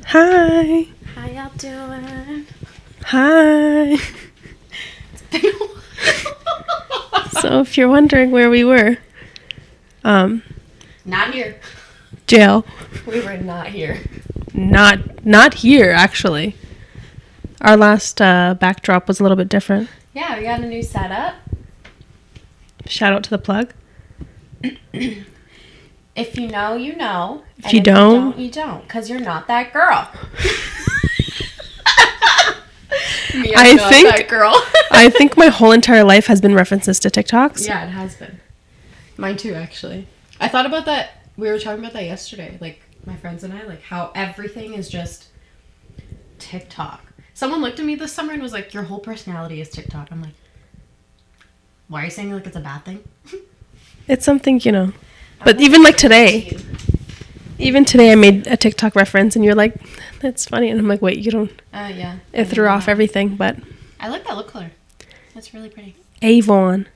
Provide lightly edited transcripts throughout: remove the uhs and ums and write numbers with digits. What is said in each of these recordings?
Hi. How y'all doing? Hi. So if you're wondering where we were, Not here. jail. We were not here. Not here, actually. Our last backdrop was a little bit different. Yeah, we got a new setup. Shout out to the plug. If you know, you know. If you don't, you don't. Because you're not that girl. I think my whole entire life has been references to TikToks. Yeah, it has been. Mine too, actually. I thought about that. We were talking about that yesterday. Like, my friends and I, like, how everything is just TikTok. Someone looked at me this summer and was like, your whole personality is TikTok. I'm like, why are you saying like it's a bad thing? It's something, you know. But even like today. Even today I made a TikTok reference and you're like, that's funny. And I'm like, wait, you don't. Yeah. It threw off everything, but. I like that lip color. That's really pretty. Avon.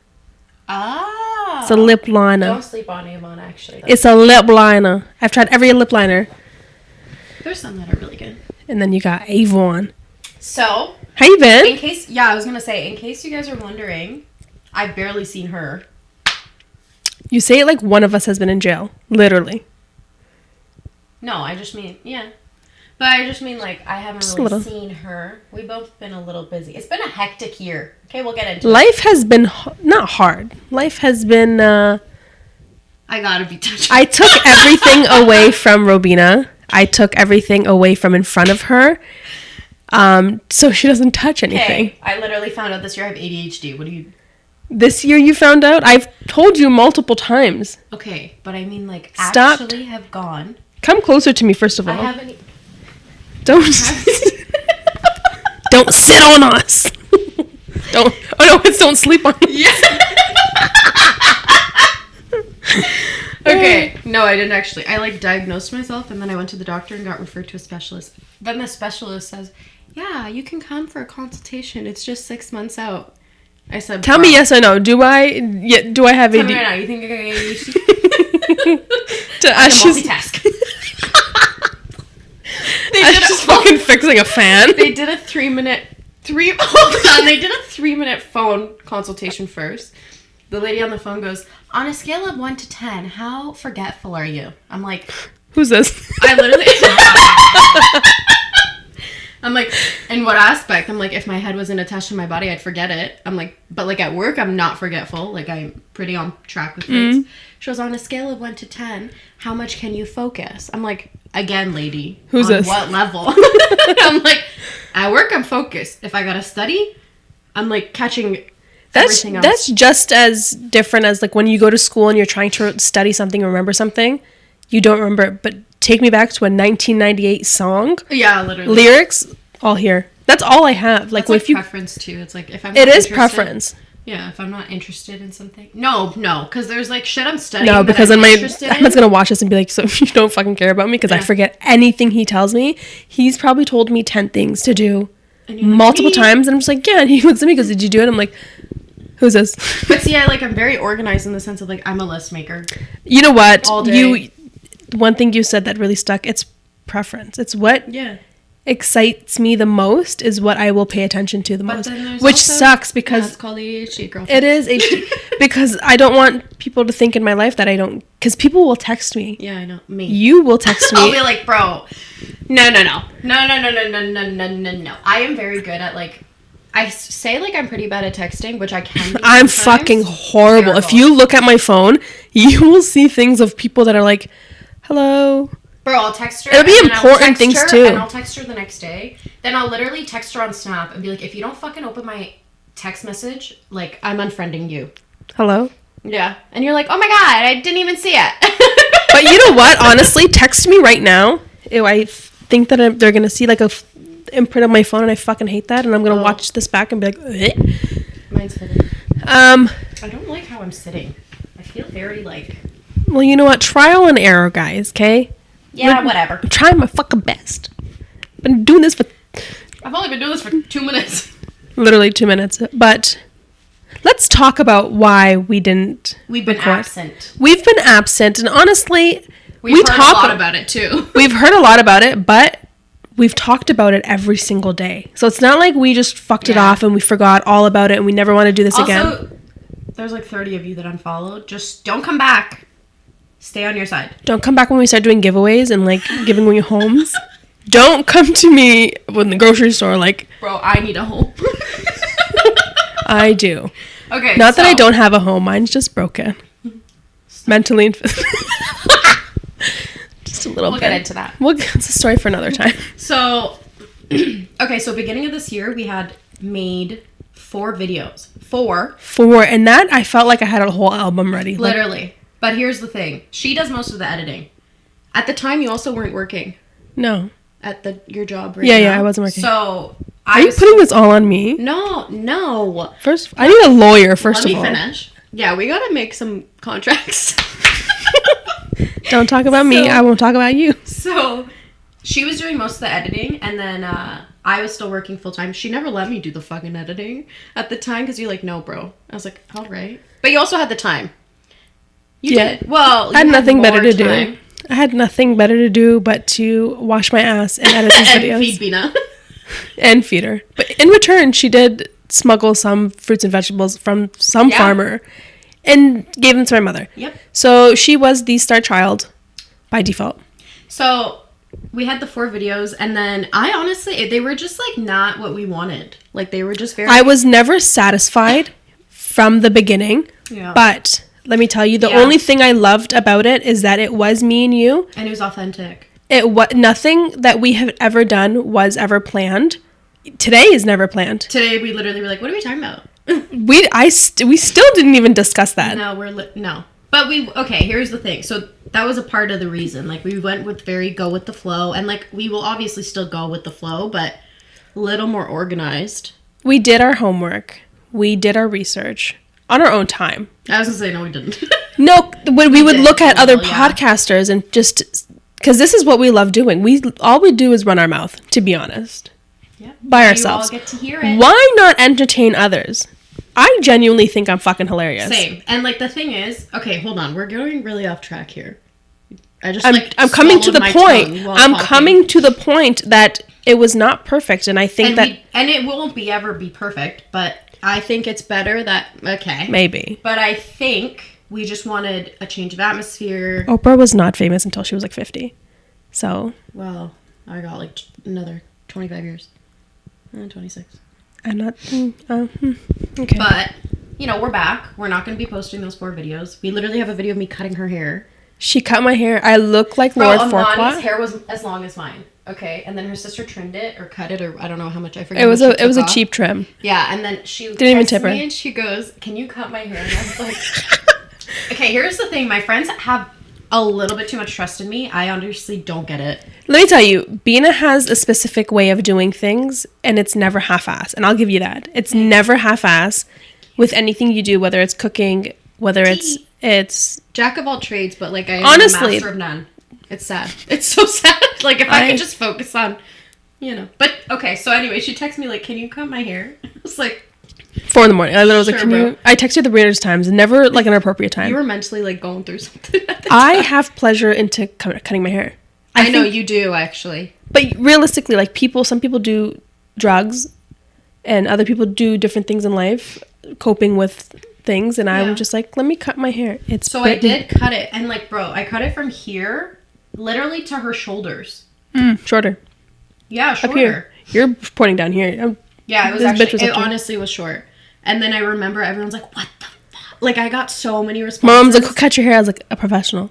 Ah. It's a lip liner. Don't sleep on Avon, actually. It's a lip liner. I've tried every lip liner. There's some that are really good. And then you got Avon. So. How you been? In case you guys are wondering, I've barely seen her. You say it like one of us has been in jail. Literally. No, I just mean, yeah. But I just mean, like, I haven't really seen her. We've both been a little busy. It's been a hectic year. Okay, we'll get into it. Life has been not hard. Life has been, I gotta be touched. I took everything away from Robina. I took everything away from in front of her. So she doesn't touch anything. Okay, I literally found out this year I have ADHD. What do you... This year you found out? I've told you multiple times. Okay, but I mean, like, Stop. actually have gone... Come closer to me, first of all. I haven't... Don't sit on us. Don't. Oh no, it's don't sleep on us. Yeah. Okay. No, I didn't actually. I like diagnosed myself and then I went to the doctor and got referred to a specialist. Then the specialist says, "Yeah, you can come for a consultation. It's just 6 months out." I said, "Tell me yes or no. Do I have Tell AD?" me right now. You think I got ADHD? To I can multitask. She's just fucking fixing a fan. They did a 3-minute They did a 3-minute phone consultation first. The lady on the phone goes, "On a scale of 1 to 10, how forgetful are you?" I'm like, "Who's this?" I literally. I'm like, "In what aspect?" I'm like, "If my head wasn't attached to my body, I'd forget it." I'm like, "But like at work, I'm not forgetful. Like I'm pretty on track with things." She goes, "On a scale of 1 to 10, how much can you focus?" I'm like, "Again, lady, who's this? What level?" I'm like, "At work, I'm focused. If I gotta study, I'm like catching everything else." That's just as different as like when you go to school and you're trying to study something or remember something, you don't remember it, but take me back to a 1998 song. Yeah, literally. Lyrics, all here. That's all I have. Like, that's if you preference too. It's like if I'm. It is preference. Yeah, if I'm not interested in something. No, because there's like shit I'm studying. No, because then Ahmed's gonna watch this and be like, "So you don't fucking care about me?" Because I forget anything he tells me. He's probably told me 10 things to do multiple times, and I'm just like, "Yeah." And he looks at me and goes, "Did you do it?" I'm like, "Who's this?" But see, I'm very organized in the sense of like I'm a list maker. You know what? All day. One thing you said that really stuck. It's preference. It's what excites me the most is what I will pay attention to the most, which sucks because it's called ADHD, girlfriend. It is ADHD because I don't want people to think in my life that I don't, because people will text me. Yeah, I know. Me. You will text me. I'll be like, "Bro, no. I am very good at like, I say like I'm pretty bad at texting, which I can be I'm fucking horrible. Terrible. If you look at my phone, you will see things of people that are like, "Hello." Bro, I'll text her. It'll be important things too. And I'll text her the next day. Then I'll literally text her on Snap and be like, "If you don't fucking open my text message, like, I'm unfriending you." Hello? Yeah. And you're like, "Oh my god, I didn't even see it." But you know what? Honestly, text me right now. Ew, I think that they're going to see like a imprint of my phone and I fucking hate that. And I'm going to watch this back and be like, "Ugh." Mine's hidden. I don't like how I'm sitting. I feel very like... Well, you know what? Trial and error, guys, okay? Yeah, whatever. I'm trying my fucking best. Been doing this for... I've only been doing this for 2 minutes. Literally 2 minutes. But let's talk about why we didn't We've been record. absent. We've been absent. And honestly, We've heard a lot about it too. We've heard a lot about it, but we've talked about it every single day. So it's not like we just fucked it off and we forgot all about it and we never want to do this again. Also, there's like 30 of you that unfollowed. Just don't come back. Stay on your side. Don't come back when we start doing giveaways and like giving away homes. Don't come to me in the grocery store like, bro, I need a home. I do. Okay. Not that I don't have a home. Mine's just broken. Mentally and physically. Just a little bit. We'll get into that. It's a story for another time. So, okay, so beginning of this year, we had made 4 videos. 4. And that, I felt like I had a whole album ready. Literally. Like, but here's the thing. She does most of the editing. At the time, you also weren't working. No. At your job right now. Yeah, I wasn't working. So, Are you putting this all on me? No. First, I need a lawyer, first of all. Let me finish. Yeah, we gotta make some contracts. Don't talk about me. I won't talk about you. So, she was doing most of the editing, and then I was still working full time. She never let me do the fucking editing at the time because you're like, no, bro. I was like, all right. But you also had the time. You did. Well, I had nothing better to do. I had nothing better to do but to wash my ass and edit these videos. And feed Bina. And feed her. But in return, she did smuggle some fruits and vegetables from some farmer and gave them to my mother. Yep. So she was the star child by default. So we had the 4 videos, and then I honestly, they were just like not what we wanted. Like they were just very... I was never satisfied from the beginning, but... Let me tell you, the only thing I loved about it is that it was me and you. And it was authentic. Nothing that we have ever done was ever planned. Today is never planned. Today we literally were like, what are we talking about? We still didn't even discuss that. No, no. But here's the thing. So that was a part of the reason. Like we went with very go with the flow, and like we will obviously still go with the flow, but a little more organized. We did our homework. We did our research. On our own time. I was going to say, no, we didn't. No, when we would look at other podcasters and just... Because this is what we love doing. All we do is run our mouth, to be honest. Yeah. By ourselves. You all get to hear it. Why not entertain others? I genuinely think I'm fucking hilarious. Same. And, like, the thing is... Okay, hold on. We're going really off track here. I'm coming to the point. I'm coming to the point that it was not perfect, and I think and it won't ever be perfect, but... I think it's better that... Okay. Maybe. But I think we just wanted a change of atmosphere. Oprah was not famous until she was like 50. So... Well, I got like another 25 years. 26. I'm not... okay. But, we're back. We're not going to be posting those 4 videos. We literally have a video of me cutting her hair. She cut my hair. I look like Lord Farquaad. Amani's hair was as long as mine. Okay, and then her sister trimmed it or cut it, or I don't know how much. I forget. It was a cheap trim. Yeah, and then she didn't even tip her. And she goes, "Can you cut my hair?" And I was like, "Okay." Here's the thing: my friends have a little bit too much trust in me. I honestly don't get it. Let me tell you, Bina has a specific way of doing things, and it's never half-ass. And I'll give you that. It's never half-ass with anything you do, whether it's cooking, whether it's jack of all trades, but like I am honestly, a master of none. It's sad. It's so sad. Like, if I could just focus on, But, okay, so anyway, she texted me, like, can you cut my hair? I was like... 4 a.m. I literally was like, can you... I texted the weirdest times, never, like, an appropriate time. You were mentally, like, going through something at the time. I have pleasure into cutting my hair. I know you do, actually. But realistically, like, some people do drugs, and other people do different things in life, coping with things, and I'm just like, let me cut my hair. So I did cut it, and, like, bro, I cut it from here... Literally to her shoulders. Shorter. Yeah, shorter. Up here. You're pointing down here. Yeah, it honestly was short. And then I remember everyone's like, what the fuck? Like, I got so many responses. Mom's like, who cut your hair? I was like, a professional.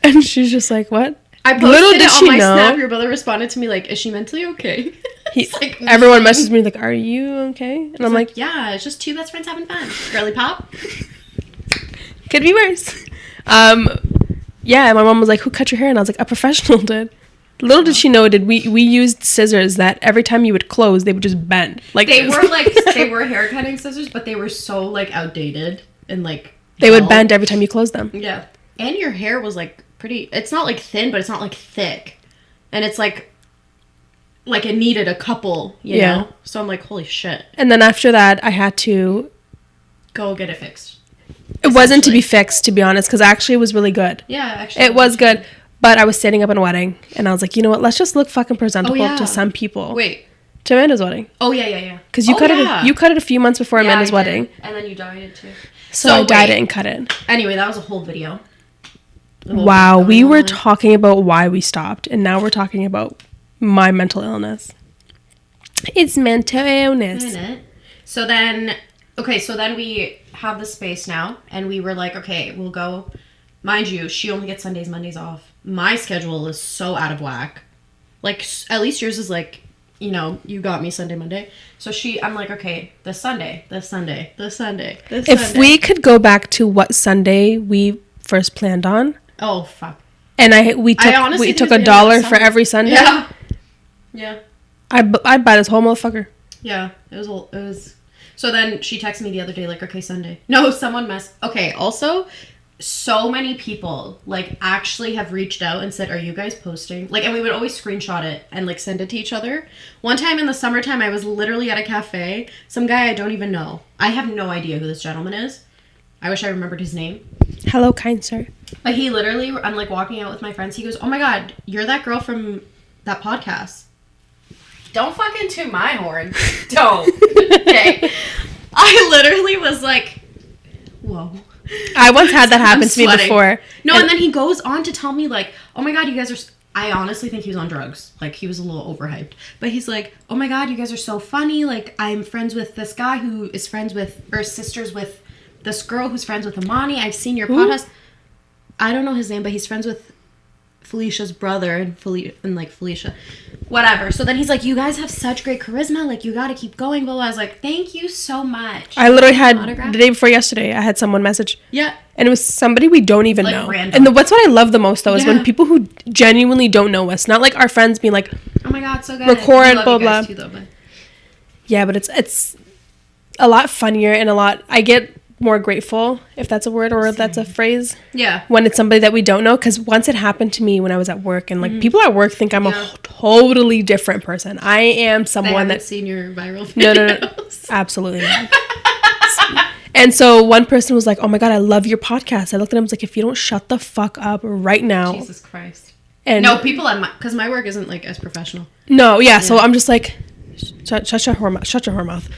And she's just like, what? I posted it on my Snap. Your brother responded to me like, is she mentally okay? Like, everyone messaged me like, are you okay? And I'm like, yeah, it's just 2 best friends having fun. Girly pop. Could be worse. Yeah, my mom was like, who cut your hair? And I was like, a professional did. Little did she know, we used scissors that every time you would close, they would just bend. Like they were hair cutting scissors, but they were so like outdated and like they would bend every time you closed them. Yeah. And your hair was like pretty, it's not like thin, but it's not like thick. And it's like it needed a couple, you know? So I'm like, holy shit. And then after that, I had to go get it fixed. It wasn't to be fixed, to be honest, because actually it was really good. Yeah, actually. It was good. But I was standing up in a wedding, and I was like, you know what? Let's just look fucking presentable to some people. Wait. To Amanda's wedding. Oh, yeah. Because you cut it a few months before Amanda's wedding. And then you dyed it too. So I dyed it and cut it. Anyway, that was a whole video. Wow, we were talking about why we stopped, and now we're talking about my mental illness. It's mental illness. So then we have the space now, and we were like, okay, we'll go. Mind you, she only gets Sundays, Mondays off. My schedule is so out of whack. Like, at least yours is like, you know, you got me Sunday, Monday. So I'm like, okay, this Sunday. If we could go back to what Sunday we first planned on. Oh, fuck. And we took $1 for every Sunday. Yeah. I'd buy this whole motherfucker. Yeah, it was. So then she texted me the other day, like, okay, Sunday. No, someone okay, also, so many people, like, actually have reached out and said, are you guys posting? Like, and we would always screenshot it and, like, send it to each other. One time in the summertime, I was literally at a cafe. Some guy I don't even know. I have no idea who this gentleman is. I wish I remembered his name. Hello, kind sir. But he literally, I'm, like, walking out with my friends. He goes, oh, my God, you're that girl from that podcast. Don't fucking toot my horn. Don't. Okay. I literally was like, whoa. I once had that happen to me before. No, and then he goes on to tell me, like, oh my God, you guys are... I honestly think he was on drugs. Like, he was a little overhyped. But he's like, oh my God, you guys are so funny. Like, I'm friends with this guy who is friends with... Or sisters with this girl who's friends with Amani. I've seen your podcast. I don't know his name, but he's friends with Felicia's brother and Felicia. Whatever. So then he's like, you guys have such great charisma. Like, you got to keep going. Blah, blah. I was like, thank you so much. I literally had, the day before yesterday, I had someone message. Yeah. And it was somebody we don't even know. Random. And what's what I love the most, though, is when people who genuinely don't know us, not like our friends being like, oh my God, so good. Record, blah, blah. Too, though, but... Yeah, but it's a lot funnier and I get more grateful, if that's a word or if that's a phrase. Yeah. When it's somebody that we don't know. Because once it happened to me when I was at work, and like people at work think I'm a totally different person. I am someone that's seen your viral videos. No. Absolutely not. And so one person was like, oh my God, I love your podcast. I looked at him and was like, if you don't shut the fuck up right now. Jesus Christ. And no, people because my work isn't like as professional. No, yeah. So I'm just like, shut your whore mouth.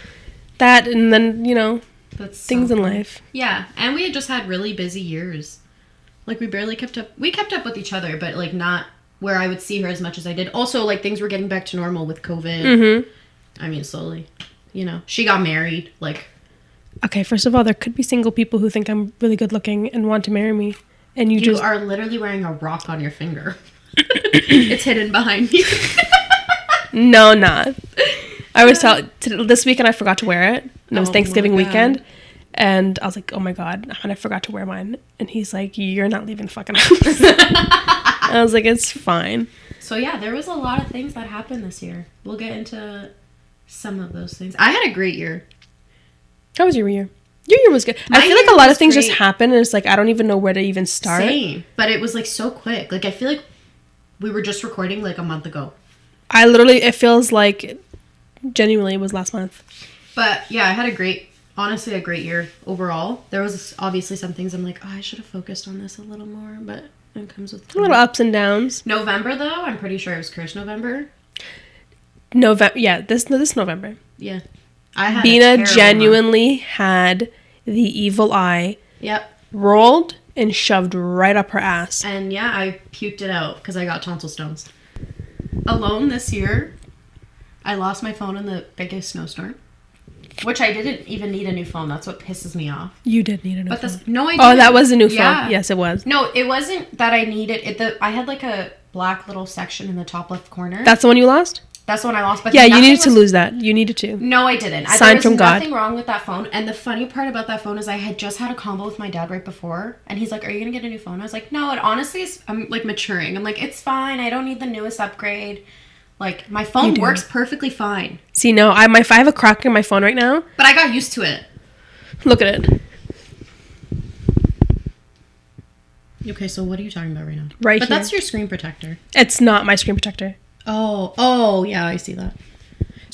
That, and then, you know, that's things in life. Yeah. And we had just had really busy years. Like, we barely kept up. We kept up with each other, but like not where I would see her as much as I did. Also, like, things were getting back to normal with COVID. Mm-hmm. I mean, slowly. You know, she got married. Like, okay, first of all, there could be single people who think I'm really good looking and want to marry me. And you just are literally wearing a rock on your finger. It's hidden behind you. No, not. I was this weekend I forgot to wear it. And it was Thanksgiving weekend. And I was like, oh my God, and I forgot to wear mine. And he's like, you're not leaving the fucking house. I was like, it's fine. So yeah, there was a lot of things that happened this year. We'll get into some of those things. I had a great year. How was your year? Your year was good. I feel like a lot of things just happen, and it's like I don't even know where to even start. Same, but it was like so quick. Like, I feel like we were just recording like a month ago. It feels like genuinely it was last month. But yeah, I had honestly a great year overall. There was obviously some things I'm like, oh, I should have focused on this a little more, but it comes with time. A little ups and downs. November though, I'm pretty sure it was Curse November. This November. Yeah. I had Bina genuinely had the evil eye. Yep. Rolled and shoved right up her ass. And yeah, I puked it out because I got tonsil stones. Alone this year, I lost my phone in the biggest snowstorm. Which I didn't even need a new phone. That's what pisses me off. You did need a new phone. No, I didn't. Oh, that was a new phone. Yes, it was. No, it wasn't that I needed it. I had like a black little section in the top left corner. That's the one you lost? That's the one I lost. But yeah, you needed to lose that. You needed to. No, I didn't. Sign from God. There was nothing wrong with that phone. And the funny part about that phone is I had just had a combo with my dad right before. And he's like, are you going to get a new phone? I was like, no, it honestly is. I'm like maturing. I'm like, it's fine. I don't need the newest upgrade. Like, my phone works perfectly fine. See, no, I have a crack in my phone right now. But I got used to it. Look at it. Okay, so what are you talking about right now? Right But here. that's your screen protector. It's not my screen protector. Oh, yeah, I see that.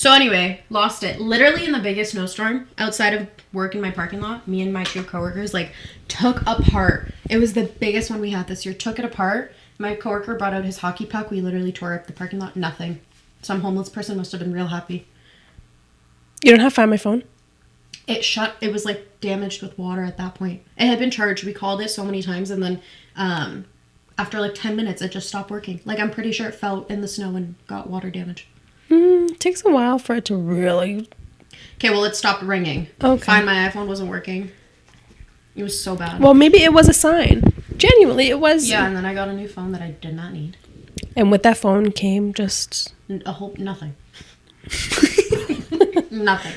So anyway, lost it. Literally in the biggest snowstorm outside of work in my parking lot, me and my 2 coworkers like took apart. It was the biggest one we had this year. Took it apart. My coworker brought out his hockey puck. We literally tore up the parking lot. Nothing. Some homeless person must have been real happy. You don't have Find My Phone? It shut. It was like damaged with water at that point. It had been charged. We called it so many times, and then after like 10 minutes, it just stopped working. Like I'm pretty sure it fell in the snow and got water damage. It takes a while for it to really... Okay, well, it stopped ringing. Okay. Fine, my iPhone wasn't working. It was so bad. Well, maybe it was a sign. Genuinely, it was. Yeah, and then I got a new phone that I did not need. And with that phone came just... Nothing. Nothing.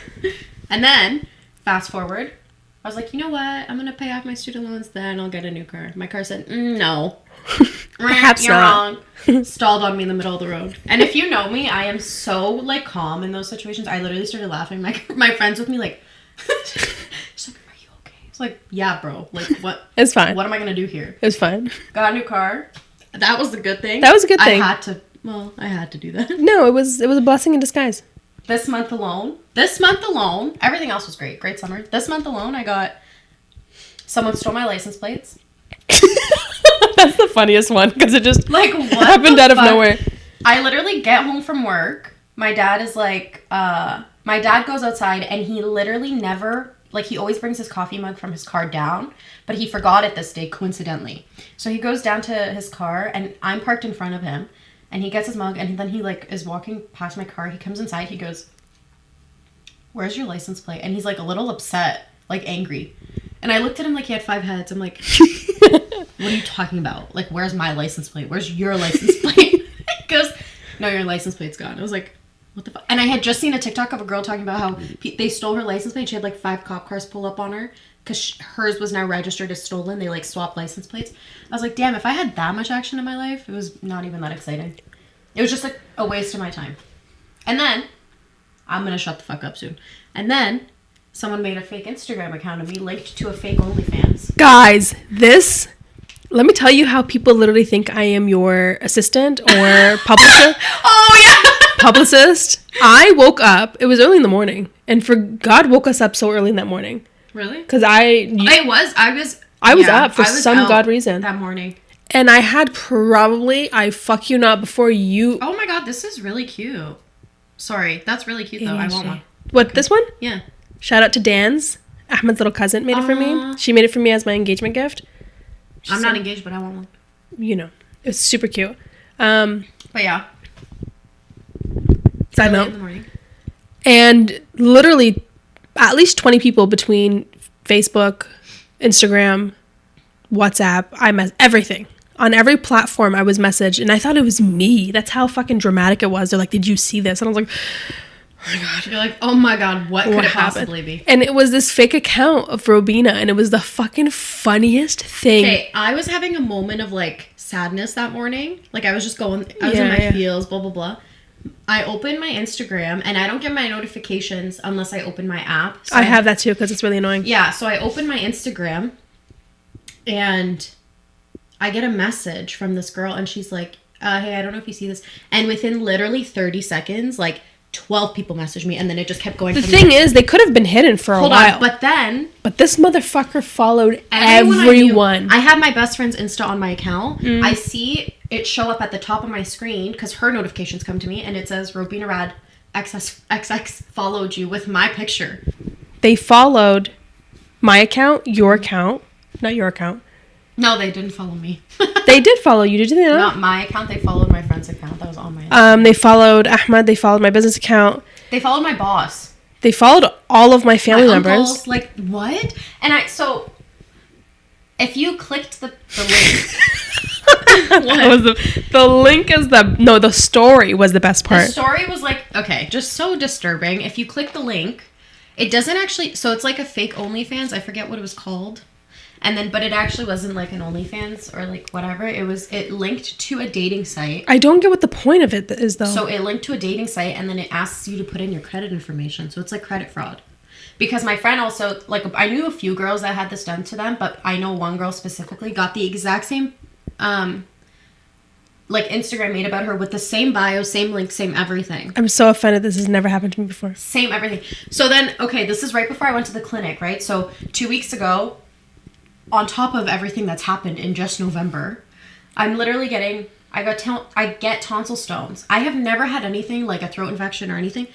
And then, fast forward, I was like, you know what? I'm going to pay off my student loans, then I'll get a new car. My car said, no. Perhaps You're not. wrong. Stalled on me in the middle of the road. And if you know me, I am so like calm in those situations. I literally started laughing. My friends with me like, she's like, are you okay? It's like, yeah, bro. Like what? It's fine. What am I gonna do here? It was fine. Got a new car. That was the good thing. That was a good thing. I had to do that. No, it was a blessing in disguise. This month alone, everything else was great. Great summer. This month alone, I got someone stole my license plates. That's the funniest one because it just like what happened out of nowhere. I literally get home from work. My dad is like, my dad goes outside and he literally never, like he always brings his coffee mug from his car down, but he forgot it this day coincidentally. So he goes down to his car and I'm parked in front of him and he gets his mug and then he like is walking past my car. He comes inside. He goes, where's your license plate? And he's like a little upset, like angry. And I looked at him like he had 5 heads. I'm like, what are you talking about? Like, where's my license plate? Where's your license plate? He goes, no, your license plate's gone. I was like, what the fuck? And I had just seen a TikTok of a girl talking about how they stole her license plate. She had like 5 cop cars pull up on her because hers was now registered as stolen. They like swapped license plates. I was like, damn, if I had that much action in my life, it was not even that exciting. It was just like a waste of my time. And then, I'm going to shut the fuck up soon. And then, someone made a fake Instagram account of me linked to a fake OnlyFans. Guys, let me tell you how people literally think I am your assistant or publicist. Oh, yeah. Publicist. I woke up, it was early in the morning, and God woke us up so early in that morning. Really? Because I was up for some God reason. That morning. And I had probably, I fuck you not before you. Oh my God, this is really cute. Sorry, that's really cute though. I want one. What, this one? Yeah. Shout out to Dan's. Ahmed's little cousin made it for me. She made it for me as my engagement gift. I'm not engaged, but I want one. You know, it's super cute. But yeah. Side note. And literally at least 20 people between Facebook, Instagram, WhatsApp, everything. On every platform I was messaged and I thought it was me. That's how fucking dramatic it was. They're like, did you see this? And I was like, oh my God. You're like, oh my God, what could it possibly be? And it was this fake account of Robina and it was the fucking funniest thing. Okay, I was having a moment of like sadness that morning. Like I was just going, I was in my feels, blah, blah, blah. I opened my Instagram and I don't get my notifications unless I open my app. So I have that too because it's really annoying. Yeah, so I opened my Instagram and I get a message from this girl and she's like, hey, I don't know if you see this. And within literally 30 seconds, like 12 people messaged me and then it just kept going. The thing is, they could have been hidden for a while. But this motherfucker followed everyone. I have my best friend's Insta on my account. I see it show up at the top of my screen because her notifications come to me and it says Robina Rad XX followed you with my picture. They followed my account, your account, not your account. No, they didn't follow me. They did follow you, did they not? Not my account. They followed my friend's account. That was on my Instagram. They followed Ahmed. They followed my business account. They followed my boss. They followed all of my family members. Uncles, like, what? And so, if you clicked the link. What was the link is the story was the best part. The story was like, okay, just so disturbing. If you click the link, it doesn't actually, so it's like a fake OnlyFans. I forget what it was called. And then, but it actually wasn't like an OnlyFans or like whatever. It linked to a dating site. I don't get what the point of it is though. So it linked to a dating site and then it asks you to put in your credit information. So it's like credit fraud. Because my friend also, like I knew a few girls that had this done to them, but I know one girl specifically got the exact same like Instagram made about her with the same bio, same link, same everything. I'm so offended. This has never happened to me before. Same everything. So then, okay, this is right before I went to the clinic, right? So 2 weeks ago, on top of everything that's happened in just November, I'm literally getting, I get tonsil stones. I have never had anything like a throat infection or anything.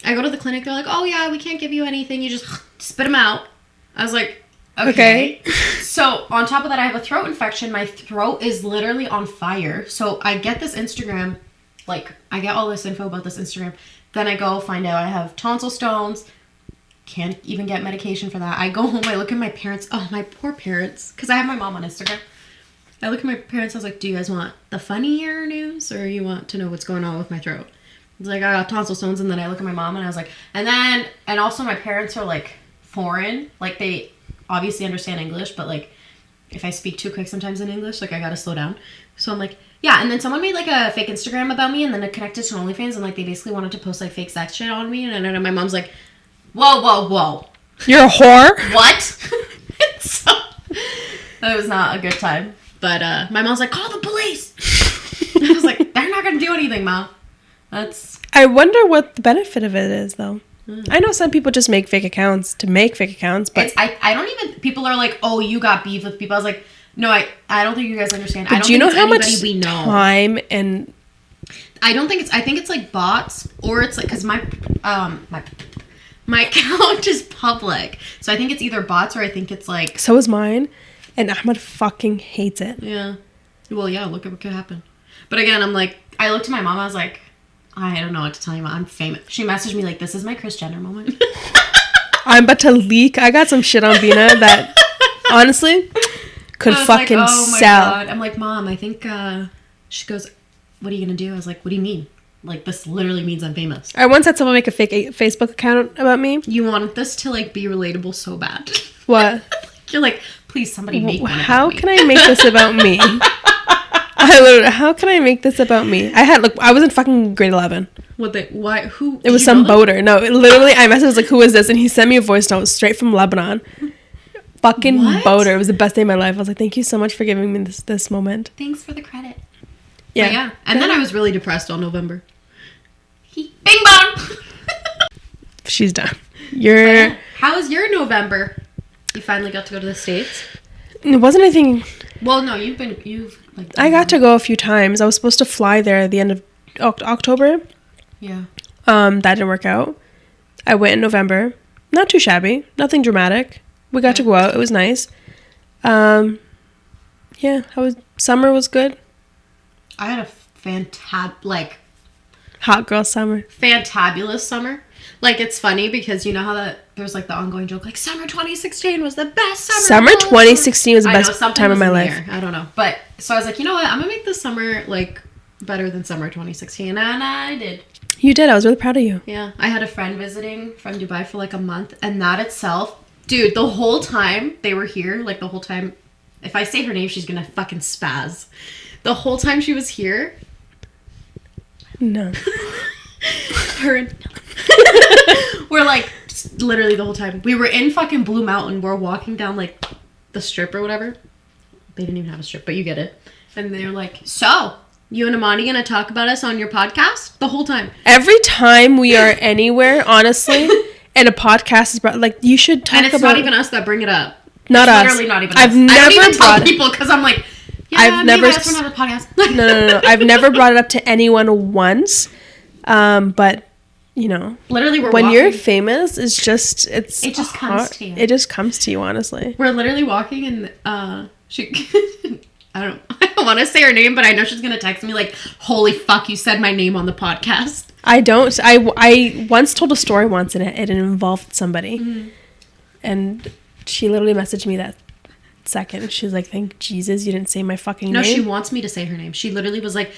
I go to the clinic, they're like, oh yeah, we can't give you anything. You just spit them out. I was like, okay. So on top of that, I have a throat infection. My throat is literally on fire. So I get this Instagram, like I get all this info about this Instagram. Then I go find out I have tonsil stones. Can't even get medication for that. I go home, I look at my parents. Oh, my poor parents. Because I have my mom on Instagram. I look at my parents, I was like, do you guys want the funnier news or you want to know what's going on with my throat? It's like, I got tonsil stones. And then I look at my mom and I was like, and also my parents are like foreign. Like they obviously understand English, but like if I speak too quick sometimes in English, like I gotta slow down. So I'm like, yeah. And then someone made like a fake Instagram about me and then it connected to OnlyFans and like they basically wanted to post like fake sex shit on me. And then my mom's like, whoa. You're a whore? What? So that was not a good time. But my mom's like, call the police. I was like, they're not going to do anything, Mom. I wonder what the benefit of it is, though. I know some people just make fake accounts to make fake accounts, but... I don't even... People are like, oh, you got beef with people. I was like, no, I don't think you guys understand. But I don't do you think know how much we know. time and... I think it's like bots, or it's like... Because my account is public. So I think it's either bots or I think it's like... So is mine. And Ahmed fucking hates it. Yeah. Well, yeah, look at what could happen. But again, I'm like... I looked at my mom, I was like... I don't know what to tell you. I'm famous. She messaged me like, this is my Kris Jenner moment. I'm about to leak. I got some shit on Bina that, honestly, could fucking like, oh my sell. God. I'm like, Mom, I think... She goes, what are you going to do? I was like, what do you mean? Like, this literally means I'm famous. I once had someone make a fake Facebook account about me. You want this to, like, be relatable so bad. What? You're like, please, somebody make one How about me. can I make this about me? How can I make this about me? I was in fucking grade 11. Who? It was some boater. No, literally, I messaged, like, who is this? And he sent me a voice note straight from Lebanon. Fucking What? boater. It was the best day of my life. I was like, thank you so much for giving me this moment. Thanks for the credit. Yeah. But yeah. And then I was really depressed all November. Bing bong! She's done. You're... How was your November? You finally got to go to the States? It wasn't anything... Well, no, you've like... I got to go a few times. I was supposed to fly there at the end of October. Yeah. That didn't work out. I went in November. Not too shabby. Nothing dramatic. We got to go out. It was nice. Yeah, summer was good. I had a hot girl summer. Fantabulous summer. Like, it's funny because you know how there's like the ongoing joke, like, summer 2016 was the best summer. Summer 2016 was the best time of my life. There. I don't know. But, so I was like, you know what? I'm going to make this summer, like, better than summer 2016. And I did. You did. I was really proud of you. Yeah. I had a friend visiting from Dubai for like a month. And that itself, dude, the whole time they were here, like the whole time, if I say her name, she's going to fucking spaz. The whole time she was here. No. We're like, literally the whole time. We were in fucking Blue Mountain. We're walking down like the strip or whatever. They didn't even have a strip, but you get it. And they're like, so, you and Amani gonna talk about us on your podcast? The whole time. Every time we are anywhere, honestly, and a podcast is brought, like, you should talk about... And it's not even us that bring it up. Not it's us. Literally not even I've us. never I don't even brought tell people because I'm like, yeah, I've maybe never... that's another podcast. No. I've never brought it up to anyone once. But, you know, literally when walking, you're famous, it just comes to you. It just comes to you, honestly. We're literally walking and she I don't want to say her name, but I know she's gonna text me like, holy fuck, you said my name on the podcast. I once told a story once and it involved somebody. Mm-hmm. And she literally messaged me that second. She's like, thank Jesus you didn't say my fucking name. No, she wants me to say her name. She literally was like,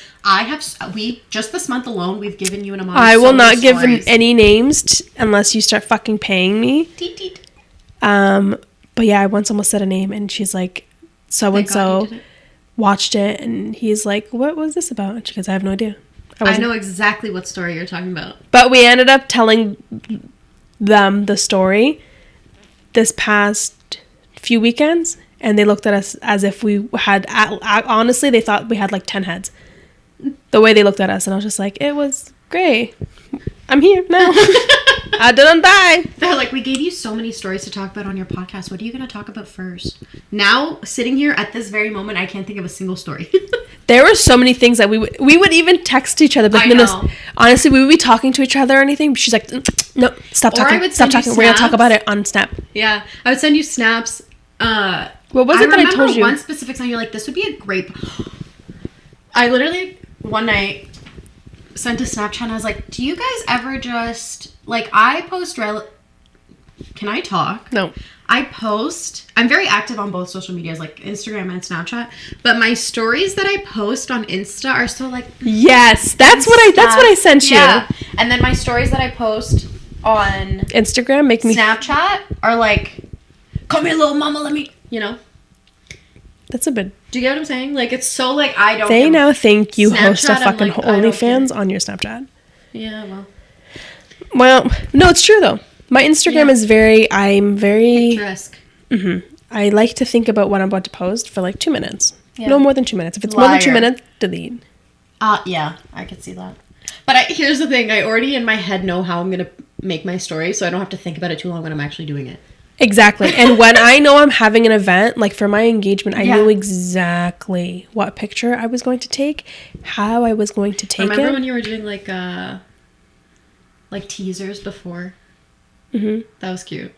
just this month alone, we've given you an amount. I will not give any names unless you start fucking paying me. Teet, teet. But yeah, I once almost said a name and she's like, so-and-so watched it and he's like, what was this about? And she goes, I have no idea. I know exactly what story you're talking about. But we ended up telling them the story this past few weekends. And they looked at us as if we had, honestly, they thought we had like 10 heads. the way they looked at us, and I was just like, it was great. I'm here now. I didn't die. They're like, we gave you so many stories to talk about on your podcast. What are you going to talk about first? Now, sitting here at this very moment, I can't think of a single story. There were so many things that we would even text each other. Like, I know. Honestly, we would be talking to each other or anything. But she's like, no, stop talking. Stop talking. We're going to talk about it on Snap. Yeah. I would send you snaps. What was it that I told you? One specific song. You're like, this would be a great... I literally, one night, sent a Snapchat and I was like, do you guys ever just... Like, I post... Can I talk? No. I'm very active on both social medias, like Instagram and Snapchat. But my stories that I post on Insta are still like... Yes, that's what I sent you. Yeah. And then my stories that I post on... Instagram make me... Snapchat are like, come here, little mama, let me... You know? That's a bit... Do you get what I'm saying? Like, it's so like, I don't... They now think you host a Snapchat, fucking like, OnlyFans on your Snapchat. Yeah, well... Well, no, it's true though. My Instagram is I'm very... Picturesque. Mm-hmm. I like to think about what I'm about to post for like 2 minutes. Yeah. No more than 2 minutes. If it's more than 2 minutes, delete. Yeah, I could see that. But here's the thing. I already in my head know how I'm going to make my story, so I don't have to think about it too long when I'm actually doing it. Exactly. And when I know I'm having an event, like for my engagement, I knew exactly what picture I was going to take, how I was going to take it. Remember when you were doing like teasers before? Mm-hmm. That was cute.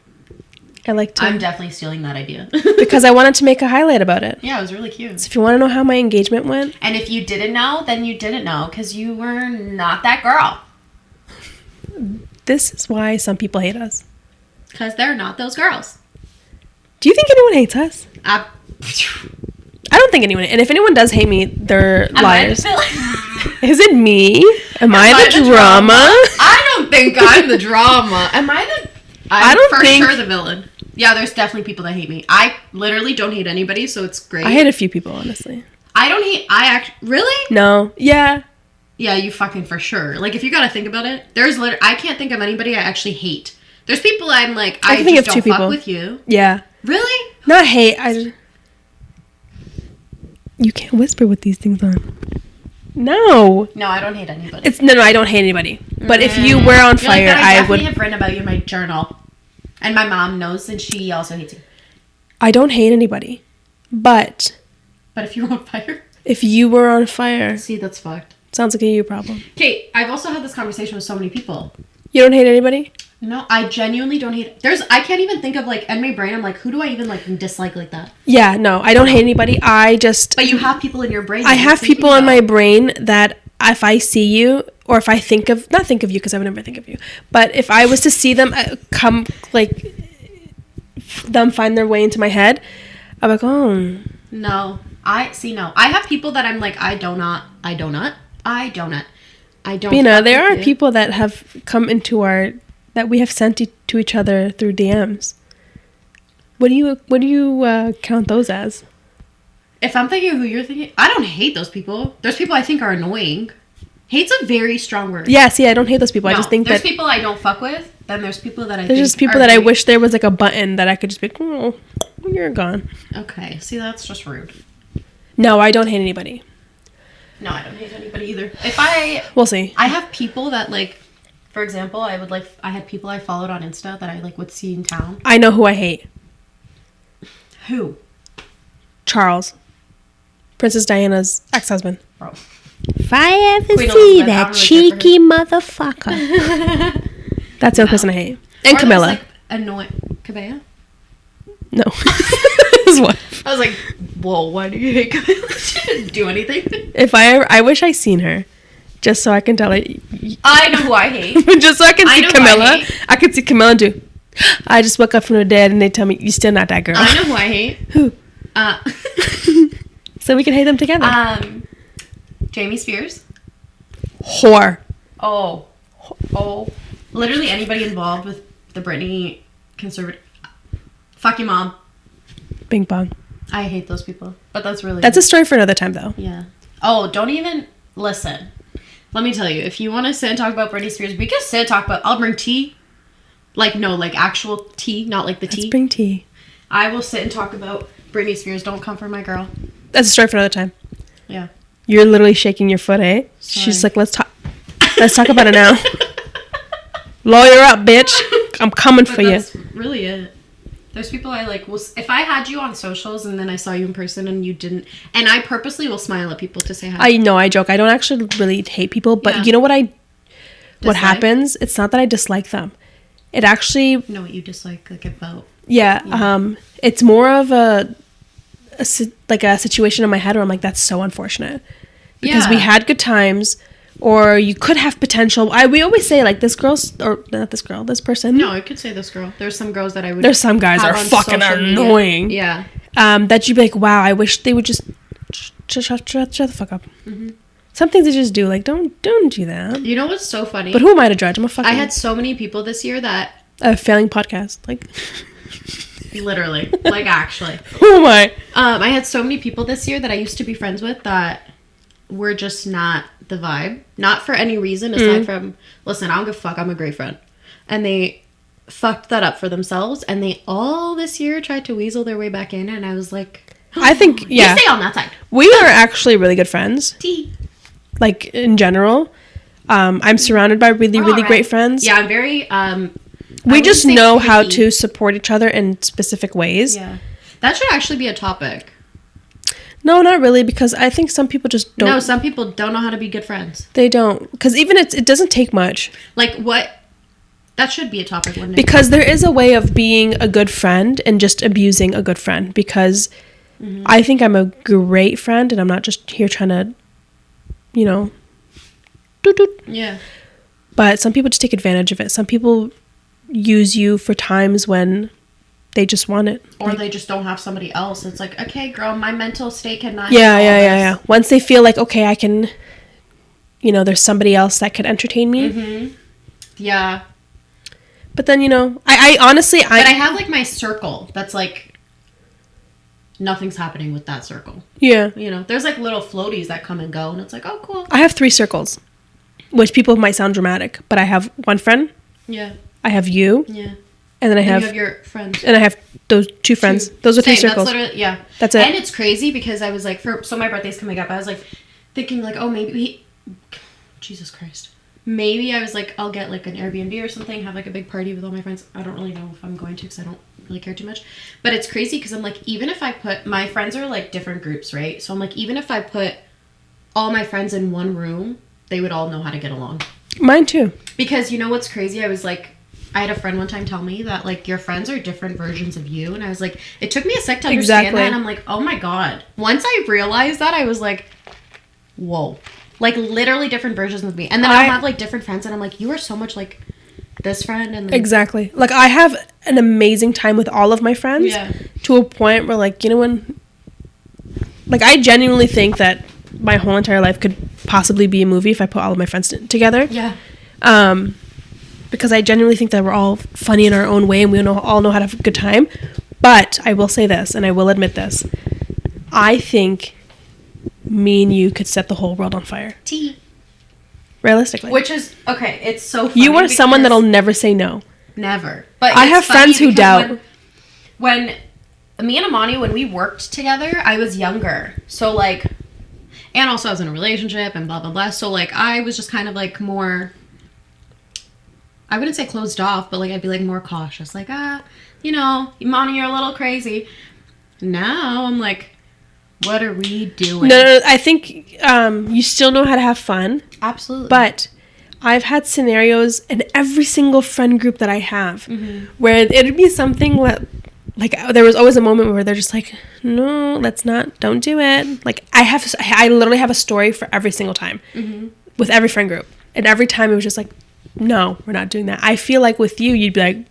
I'm definitely stealing that idea. because I wanted to make a highlight about it. Yeah, it was really cute. So if you want to know how my engagement went. And if you didn't know, then you didn't know because you were not that girl. This is why some people hate us. Because they're not those girls. Do you think anyone hates us? I don't think anyone. And if anyone does hate me, they're liars. Is it me? Am I the drama? I don't think I'm the drama. Am I the... I'm for sure the villain. Yeah, there's definitely people that hate me. I literally don't hate anybody, so it's great. I hate a few people, honestly. Really? No. Yeah. Yeah, you fucking for sure. Like, if you gotta think about it, I can't think of anybody I actually hate. There's people I'm like, I can think just of don't two fuck people. with you. Yeah. Really? Not hate. You can't whisper with these things on. No. No, I don't hate anybody. No, I don't hate anybody. But if you were on fire, like, I would... have written about you in my journal. And my mom knows, and she also hates you. I don't hate anybody. But if you were on fire? If you were on fire... See, that's fucked. Sounds like a you problem. Okay, I've also had this conversation with so many people. You don't hate anybody? No, I genuinely don't hate... I can't even think of, like, in my brain, I'm like, who do I even, like, dislike like that? Yeah, no, I don't hate anybody. I just... But you have people in your brain. I have people in my brain that if I see you, or if I think of... Not think of you, because I would never think of you. But if I was to see them come, like... them find their way into my head, I'm like, oh... No. I have people that I'm like, I don't... Bina, there are people that have come into our... that we have sent to each other through DMs. What do you count those as? If I'm thinking who you're thinking, I don't hate those people. There's people I think are annoying. Hate's a very strong word. Yeah, see, I don't hate those people. No, I just think there's people I don't fuck with. Then there's people that I think there's just people that I wish there was like a button that I could just be like, oh, you're gone. Okay, see, that's just rude. No, I don't hate anybody. No, I don't hate anybody either. We'll see. I have people that like... For example, I had people I followed on Insta that I like would see in town. I know who I hate. Who? Charles. Princess Diana's ex-husband. Bro. If I ever see that cheeky motherfucker. That's the other person I hate. And Camilla. Like, annoying. Cabella? No. His wife. I was like, whoa, why do you hate Camilla? She didn't do anything. I wish I seen her. Just so I can tell her. I know who I hate. Just so I can see Camilla. I could see Camilla do. I just woke up from the dead and they tell me, you're still not that girl. I know who I hate. Who? So we can hate them together. Jamie Spears. Whore. Oh. Literally anybody involved with the Britney conservative. Fuck your mom. Bing bong. I hate those people. But that's a story for another time though. Yeah. Oh, don't even... Listen. Let me tell you, if you want to sit and talk about Britney Spears, we can sit and talk about... I'll bring tea. Like, no, like actual tea, not like the tea. Let's bring tea. I will sit and talk about Britney Spears. Don't come for my girl. That's a story for another time. Yeah. You're literally shaking your foot, eh? Sorry. She's like, let's talk about it now. Lawyer up, bitch. I'm coming for you. That's really it. There's people I like, if I had you on socials and then I saw you in person and you didn't, and I purposely will smile at people to say hi. I know, I joke. I don't actually really hate people, but you know what what happens? It's not that I dislike them. It actually... You know what you dislike, like, about... Yeah. It's more of a situation in my head where I'm like, that's so unfortunate. Because we had good times, or you could have potential. We always say, like, this person. No, I could say this girl. There's some girls that I would... There's some guys that are fucking annoying. Yeah. That you'd be like, wow, I wish they would just shut the fuck up. Mm-hmm. Some things they just do, like, don't do that. You know what's so funny? But who am I to judge? I'm a fucking... I had so many people this year that... A failing podcast, like... Literally. Like, actually. Who am I? I had so many people this year that I used to be friends with that were just not the vibe. Not for any reason aside from, listen, I don't give a fuck, I'm a great friend. And they fucked that up for themselves, and they all this year tried to weasel their way back in, and I was like... I think, yeah. You stay on that side. We are actually really good friends. Like, in general. I'm surrounded by really great friends. Yeah, I'm very... we just know how to support each other in specific ways. Yeah. That should actually be a topic. No, not really, because I think some people just don't... No, some people don't know how to be good friends. They don't. Because even it doesn't take much. Like, what... That should be a topic, wouldn't it? Because there is a way of being a good friend and just abusing a good friend. Because I think I'm a great friend, and I'm not just here trying to, you know... Yeah. But some people just take advantage of it. Some people use you for times when they just want it. Or they just don't have somebody else. It's like, okay, girl, my mental state cannot... Yeah. Once they feel like, okay, I can... You know, there's somebody else that could entertain me. Mm-hmm. Yeah. But then, you know, I honestly... But I have, like, my circle that's, like... Nothing's happening with that circle. Yeah. You know, there's, like, little floaties that come and go, and it's like, oh, cool. I have 3 circles. Which people might sound dramatic, but I have one friend. Yeah. I have you. Yeah. And then I have... you have your friends. And I have those 2 friends. Those are 3 circles. That's literally... Yeah. That's it. And it's crazy because I was like... So my birthday's coming up. I was like... Thinking like, oh, maybe... Jesus Christ. Maybe I was like, I'll get like an Airbnb or something. Have like a big party with all my friends. I don't really know if I'm going to because I don't really care too much. But it's crazy because I'm like... Even if I put... My friends are like different groups, right? So I'm like... Even if I put all my friends in one room... They would all know how to get along. Mine too. Because you know what's crazy? I was like, I had a friend one time tell me that like your friends are different versions of you. And I was like, it took me a sec to understand that. And I'm like, oh my God. Once I realized that, I was like, whoa. Like literally different versions of me. And then I'll have like different friends and I'm like, you are so much like this friend. And then, exactly. Like I have an amazing time with all of my friends. Yeah. To a point where like, you know when... Like I genuinely think that my whole entire life could possibly be a movie if I put all of my friends together. Yeah. Because I genuinely think that we're all funny in our own way and we all know how to have a good time. But I will say this, and I will admit this. I think me and you could set the whole world on fire. Realistically. Which is, okay, it's so funny. You are someone that'll never say no. Never. But I have friends who doubt. When me and Amani, when we worked together, I was younger. So like... And also I was in a relationship and blah, blah, blah. So, like, I was just kind of, like, more... I wouldn't say closed off, but, like, I'd be, like, more cautious. Like, you know, Imani, you're a little crazy. Now I'm like, what are we doing? No, I think you still know how to have fun. Absolutely. But I've had scenarios in every single friend group that I have where it'd be something like there was always a moment where they're just like, no, don't do it. Like I literally have a story for every single time with every friend group. And every time it was just like, no, we're not doing that. I feel like with you, you'd be like...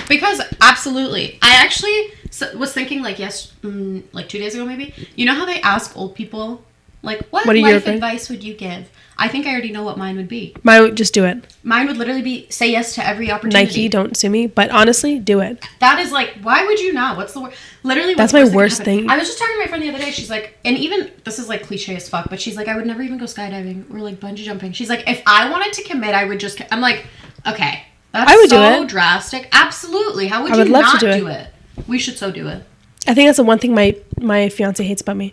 Because, absolutely. I actually was thinking like 2 days ago maybe. You know how they ask old people, like, what life advice would you give? I think I already know what mine would be. Mine would just do it. Mine would literally be say yes to every opportunity. Nike, don't sue me. But honestly, do it. That is like, why would you not? What's the word? Literally, that's my worst thing. I was just talking to my friend the other day. She's like, and even, this is like cliche as fuck, but she's like, I would never even go skydiving or like bungee jumping. She's like, if I wanted to commit, I would just, I'm like, okay. That's I would so do it. Drastic. Absolutely. How would I you would love not to do it? We should so do it. I think that's the one thing my fiance hates about me.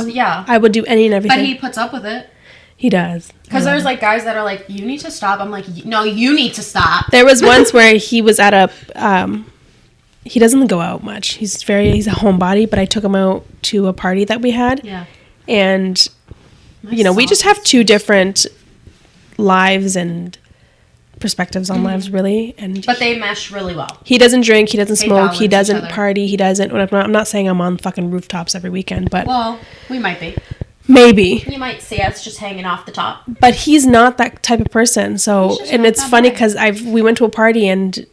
Yeah. I would do any and everything. But he puts up with it. He does. Because there's like guys that are like, you need to stop. I'm like, no, you need to stop. There was once where he was at a he doesn't go out much. He's a homebody, but I took him out to a party that we had. Yeah. And we just have two different lives and perspectives on lives, really. But they mesh really well. He doesn't drink, he doesn't smoke, he doesn't balance each other. party, he doesn't. I'm not saying I'm on fucking rooftops every weekend, but Well, we might be. maybe. You might see us just hanging off the top. But he's not that type of person. So, and it's funny because because we went to a party and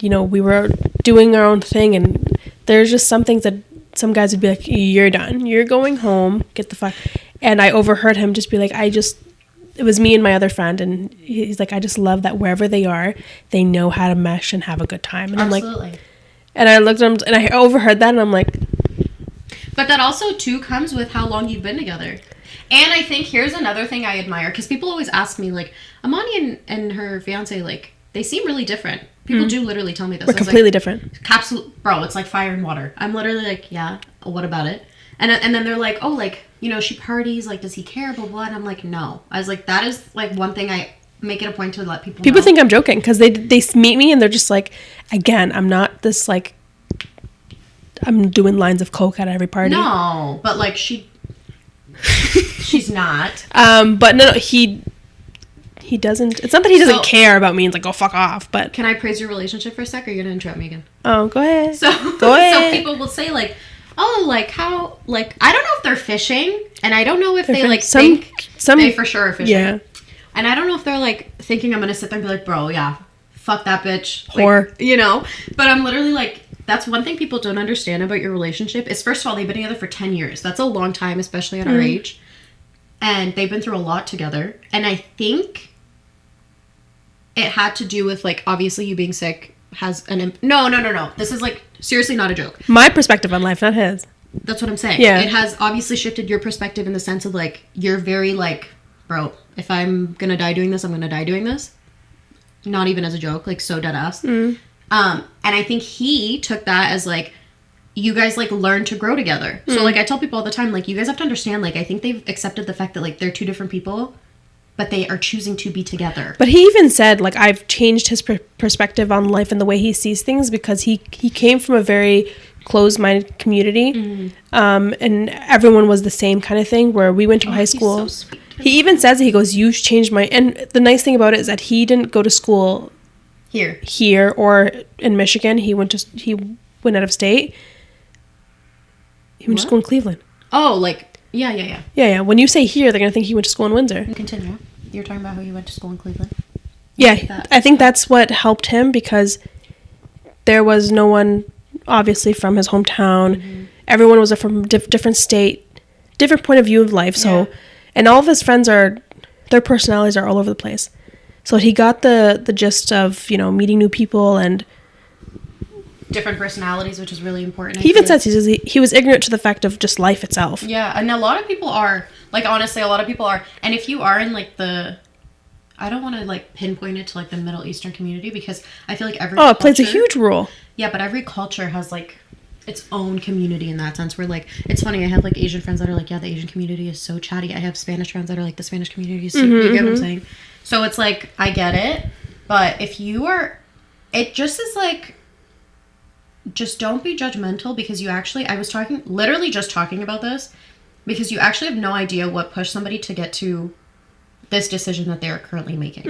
we were doing our own thing, and there's just some things that some guys would be like, "You're done. You're going home. Get the fuck." And I overheard him just be like, it was me and my other friend, and he's like, I just love that wherever they are, they know how to mesh and have a good time. And Absolutely. I'm like, and I looked at him, and I overheard that, and I'm like, but that also too comes with how long you've been together. And I think here's another thing I admire, because people always ask me, like, Amani and her fiance, like, they seem really different. People do literally tell me this. We're completely different. Bro, it's like fire and water. I'm literally like, yeah, what about it? And then they're like, oh, like, she parties, like, does he care, blah, blah. And I'm like, no. I was like, that is, like, one thing I make it a point to let people know. People think I'm joking, because they meet me, and they're just like, again, I'm not this, like, I'm doing lines of coke at every party. No, but, like, she's not. But no, he doesn't. It's not that he doesn't care about me and like, go fuck off. But can I praise your relationship for a sec, or are you gonna interrupt me again? Oh, go ahead. Go ahead. So people will say like, oh, like how, like I don't know if they're fishing, and I don't know if they like think they for sure are fishing. Yeah. And I don't know if they're like thinking I'm gonna sit there and be like, bro, yeah, fuck that bitch, whore, like, But I'm literally like, that's one thing people don't understand about your relationship is, first of all, they've been together for 10 years. That's a long time, especially at our age. And they've been through a lot together. And I think it had to do with, like, obviously you being sick has an... No. This is, like, seriously not a joke. My perspective on life, not his. That's what I'm saying. Yeah. It has obviously shifted your perspective in the sense of, like, you're very, like, bro, if I'm gonna die doing this, I'm gonna die doing this. Not even as a joke, like, so dead ass. And I think he took that as, like, you guys, like, learn to grow together. So, like, I tell people all the time, like, you guys have to understand, like, I think they've accepted the fact that, like, they're two different people, but they are choosing to be together. But he even said, like, I've changed his perspective on life and the way he sees things, because he came from a very closed-minded community, and everyone was the same kind of thing, where we went to high school. So sweet. He even says, he goes, you've changed my... And the nice thing about it is that he didn't go to school here or in Michigan. He went out of state. He went to school in Cleveland. Oh, like, yeah. Yeah. When you say here, they're going to think he went to school in Windsor. Continue. You're talking about how you went to school in Cleveland? Yeah, I think that's what helped him, because there was no one, obviously, from his hometown. Everyone was from different state, different point of view of life. So, and all of his friends their personalities are all over the place. So he got the gist of, meeting new people and different personalities, which is really important. He even says he was ignorant to the fact of just life itself. Yeah, and a lot of people are. Like, honestly, a lot of people are. And if you are in, like, I don't want to, like, pinpoint it to, like, the Middle Eastern community, because I feel like every culture... it plays a huge role. Yeah, but every culture has, like, its own community in that sense, where, like, it's funny, I have, like, Asian friends that are like, yeah, the Asian community is so chatty. I have Spanish friends that are like, the Spanish community is so... You get what I'm saying? So it's, like, I get it, but if you are... It just is, like... Just don't be judgmental, because you actually... I was literally just talking about this, because you actually have no idea what pushed somebody to get to this decision that they are currently making.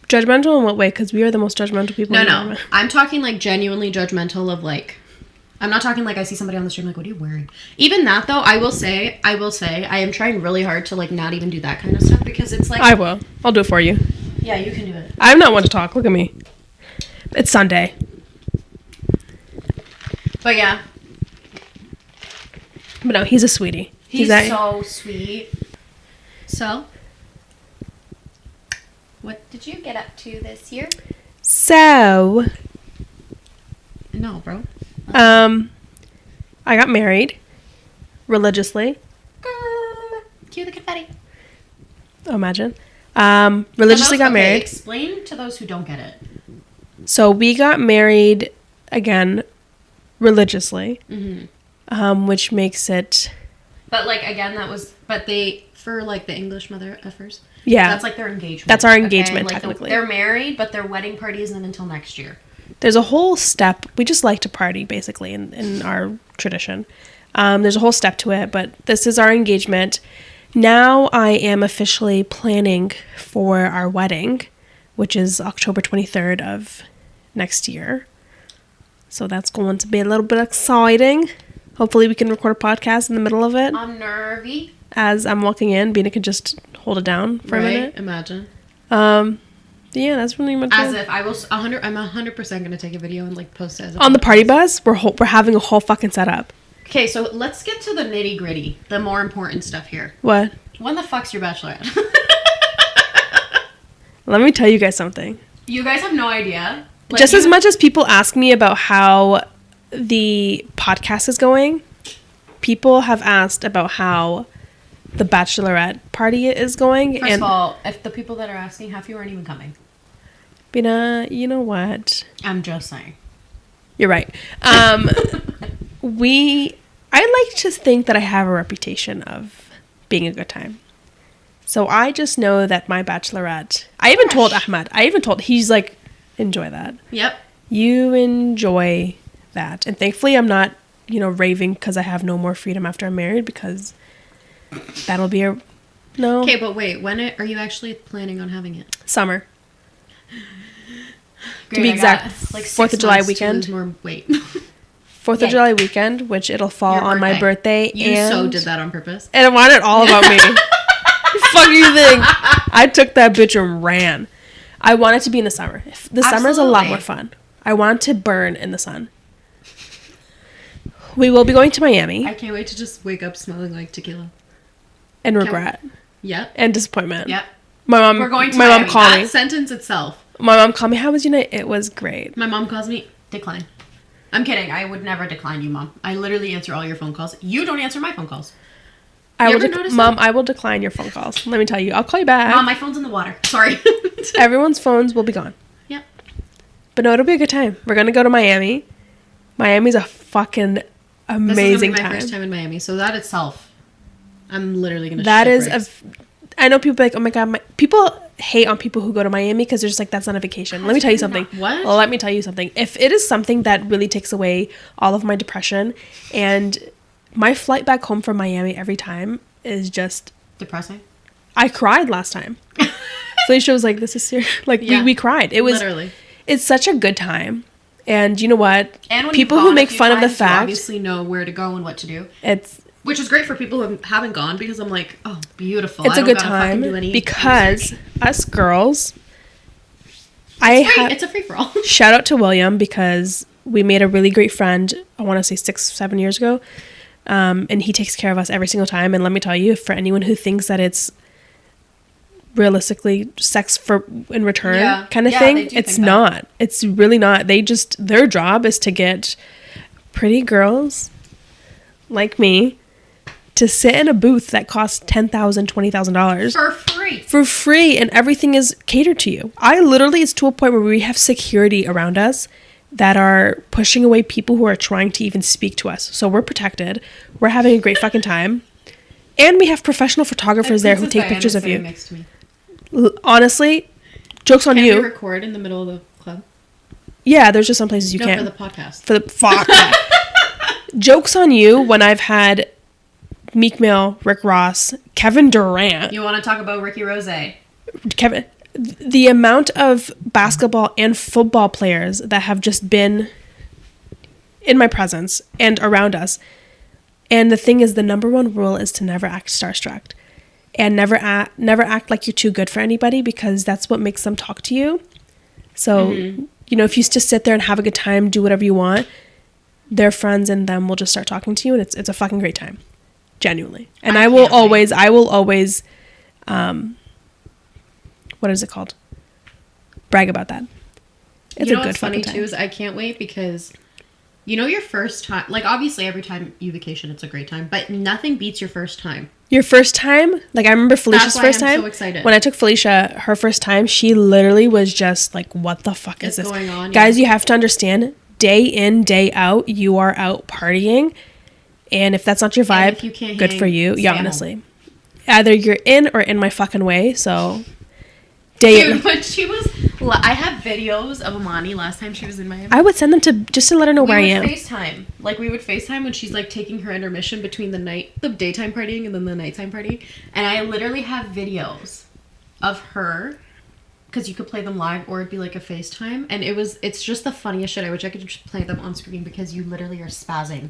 Judgmental in what way? Because we are the most judgmental people. No. I'm talking, like, genuinely judgmental of, like... I'm not talking like I see somebody on the street, like, what are you wearing? Even that, though, I will say, I am trying really hard to, like, not even do that kind of stuff, because it's like... I will. I'll do it for you. Yeah, you can do it. I'm not one to talk. Look at me. It's Sunday. But, yeah. But no, he's a sweetie. He's so sweet. So, what did you get up to this year? So, no, bro. I got married religiously. Cue the confetti. Oh, imagine. Religiously got married. Explain to those who don't get it. So we got married again religiously, which makes it But like again, but they for like the English mother effers. Yeah, that's like their engagement. That's our engagement, like technically. They're married, but their wedding party isn't until next year. There's a whole step. We just like to party, basically, in our tradition. There's a whole step to it, but this is our engagement. Now I am officially planning for our wedding, which is October 23rd of next year. So that's going to be a little bit exciting. Hopefully we can record a podcast in the middle of it. I'm nervy. As I'm walking in, Bina could just hold it down for a minute. Imagine. Yeah, that's really much as if I will. I'm 100% gonna take a video and like post it as on the party bus. We're having a whole fucking setup. Okay, so let's get to the nitty gritty, the more important stuff here. What? When the fuck's your bachelorette? Let me tell you guys something. You guys have no idea. Like, just as much as people ask me about how the podcast is going, people have asked about how the bachelorette party is going. First of all, if the people that are asking, half you aren't even coming. Bina, you know what? I'm just saying. You're right. I like to think that I have a reputation of being a good time. So I just know that my bachelorette, I even told Ahmed, he's like, enjoy that. Yep. You enjoy that. And thankfully I'm not, raving because I have no more freedom after I'm married, because that'll be no. Okay, but wait, when are you actually planning on having it? Summer. Great, to be exact, like 4th of July weekend. More weight. 4th of July weekend, which it'll fall on my birthday. You so did that on purpose. And I want it all about me. Fuck you think? I took that bitch and ran. I want it to be in the summer. The summer is a lot more fun. I want to burn in the sun. We will be going to Miami. I can't wait to just wake up smelling like tequila. And regret. Yep. And disappointment. Yep. We're going to Miami. My mom called me. That sentence itself. My mom called me. How was your night? It was great. My mom calls me. Decline. I'm kidding. I would never decline you, Mom. I literally answer all your phone calls. You don't answer my phone calls. Mom, I will decline your phone calls. Let me tell you. I'll call you back. Mom, my phone's in the water. Sorry. Everyone's phones will be gone. Yep. But no, it'll be a good time. We're going to go to Miami. Miami's a fucking amazing time. This is going to be my first time in Miami. So that itself, I'm literally going to That is I know people are like, oh my God, people hate on people who go to Miami because they're just like, that's not a vacation. Let me tell you something. What? Well, let me tell you something. If it is something that really takes away all of my depression, and my flight back home from Miami every time is just depressing. I cried last time. Felicia was like, this is serious. Like, we cried. It was literally. It's such a good time. And you know what? And when people who make fun of the fact, you obviously know where to go and what to do. Which is great for people who haven't gone, because I'm like, oh, beautiful. It's a good time because us girls, it's a free-for-all. Shout out to William, because we made a really great friend, I want to say 6-7 years ago. And he takes care of us every single time. And let me tell you, for anyone who thinks that it's realistically sex in return kind of thing, it's not. It's really not. Their job is to get pretty girls like me to sit in a booth that costs $10,000, $20,000 for free, and everything is catered to you. It's to a point where we have security around us that are pushing away people who are trying to even speak to us. So we're protected. We're having a great fucking time, and we have professional photographers there who take pictures of you. Next to me. Honestly, jokes on you. Can we record in the middle of the club? Yeah, there's just some places you can't. For the podcast. For the fuck. Jokes on you when I've had Meek Mill, Rick Ross, Kevin Durant. You want to talk about Ricky Rose? Kevin, the amount of basketball and football players that have just been in my presence and around us. And the thing is, the number one rule is to never act starstruck, and never act like you're too good for anybody, because that's what makes them talk to you. So, if you just sit there and have a good time, do whatever you want, their friends and them will just start talking to you, and it's a fucking great time. Genuinely. And I will always, what is it called? Brag about that. It's a good fucking time. Too is I can't wait, because your first time, like obviously every time you vacation, it's a great time, but nothing beats your first time. Your first time, like I remember Felicia's first time. So excited. When I took Felicia her first time, she literally was just like, what the fuck is this going on? Guys, you have to understand, day in, day out, you are out partying. And if that's not your And vibe, if you can't good hang, for you. stay Yeah, at home. honestly. Either you're in or in my fucking way, so day Dude, it. when she was... I have videos of Amani last time she was in Miami. I would send them to just to let her know where I am. FaceTime. Like, we would FaceTime when she's, like, taking her intermission between the daytime partying and then the nighttime partying. And I literally have videos of her, because you could play them live or it'd be, like, a FaceTime. And it's just the funniest shit. I wish I could just play them on screen because you literally are spazzing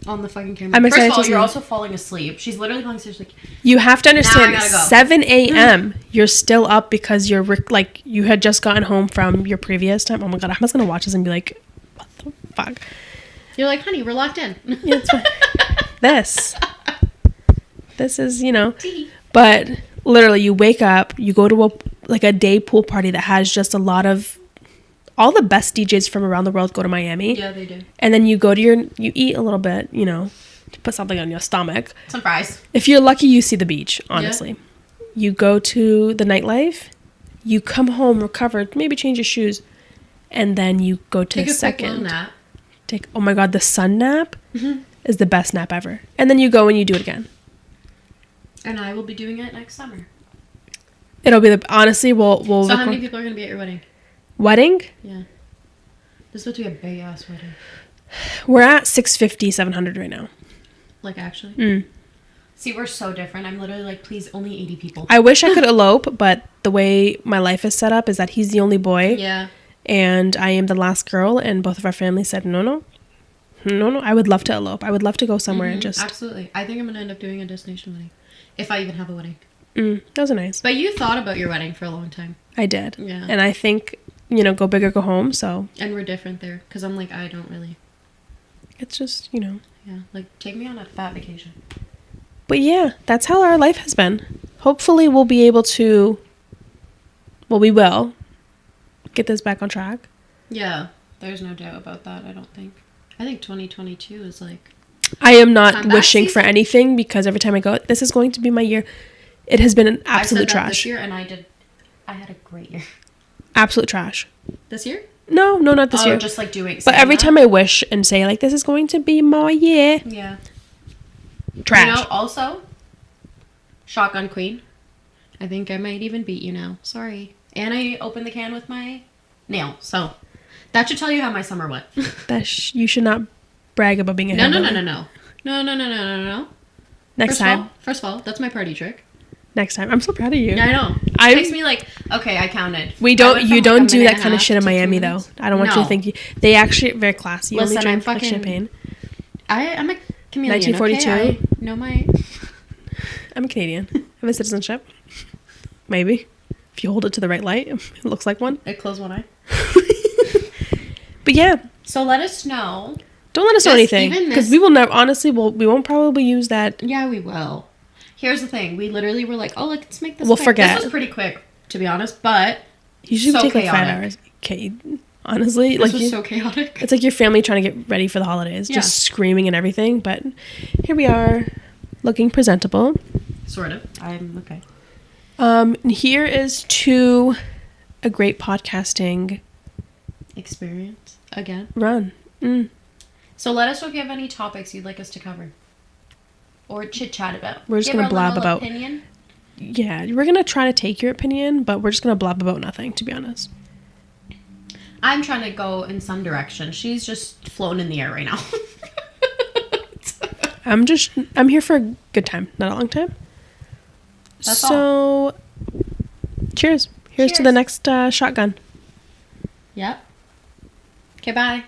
on the fucking camera. I'm excited First of all, to you're see. also falling asleep. She's literally falling asleep. She's like, You have to understand, Now I gotta go. 7 a.m. You're still up because you're like you had just gotten home from your previous time. Oh my god, I'm just gonna watch this and be like, what the fuck? you're like, honey, we're locked in. Yeah, it's fine. This is Tea. but literally you wake up, you go to a day pool party that has just a lot of all the best DJs from around the world go to Miami. Yeah, they do. And then you go to you eat a little bit, to put something on your stomach. Some fries. If you're lucky, you see the beach, honestly. Yeah. You go to the nightlife, you come home recovered, maybe change your shoes, and then you go to Take the a second. quick little nap. Oh my god, the sun nap is the best nap ever. And then you go and you do it again. And I will be doing it next summer. It'll be honestly, we'll So how many people are going to be at your wedding? Wedding? Yeah. This is about to be a big ass wedding. We're at 650, 700 right now. Like, actually? Mm. See, we're so different. I'm literally like, please, only 80 people. I wish I could elope, but the way my life is set up is that he's the only boy. Yeah. And I am the last girl, and both of our families said, no. I would love to elope. I would love to go somewhere and just... Absolutely. I think I'm going to end up doing a destination wedding. If I even have a wedding. Those are nice. But you thought about your wedding for a long time. I did. Yeah. And I think, go big or go home, so... And we're different there. Because I'm like, I don't really... It's just, Yeah. Like, take me on a fat vacation. But yeah, that's how our life has been. Hopefully we'll be able to... Well, we will get this back on track. Yeah. There's no doubt about that, I don't think. I think 2022 is like... I am not Comeback wishing for season? anything because every time I go, this is going to be my year. It has been an I absolute said that trash. this year, and I had a great year. Absolute trash. This year? No, not this year. Just like doing... But every time I wish and say, like, this is going to be my year. Yeah. Trash. Also, Shotgun Queen. I think I might even beat you now. Sorry. And I opened the can with my nail. So, that should tell you how my summer went. You should not brag about being a No. No. Next time. First of all, that's my party trick. Next time. I'm so proud of you. Yeah, I know. It takes me like, okay, I counted. You don't do that kind of shit in Miami, though. I don't want you to think they actually are very classy. Listen, only drink I'm fucking... champagne. I'm a chameleon, 1942. okay? I know my... I'm a Canadian. I have a citizenship. Maybe. If you hold it to the right light, it looks like one. I close one eye. But yeah. So let us know. Don't let us know anything. even Because this- we will never, honestly, we won't probably use that. Yeah, we will. Here's the thing. We literally were like, oh, let's make this We'll quick. forget. This was pretty quick, to be honest, but Usually so we take like 5 chaotic. hours. Okay. Honestly. This was so chaotic. It's like your family trying to get ready for the holidays. Yeah. Just screaming and everything. But here we are, looking presentable. Sort of. I'm okay. And here is to a great podcasting Experience again. run. So let us know if you have any topics you'd like us to cover. Or chit-chat about. We're just Give gonna our blab little about- opinion. Yeah, we're going to try to take your opinion, but we're just going to blab about nothing, to be honest. I'm trying to go in some direction. She's just flown in the air right now. I'm here for a good time, not a long time. That's so, cheers. Here's to the Cheers. next shotgun. Yep. Okay, bye.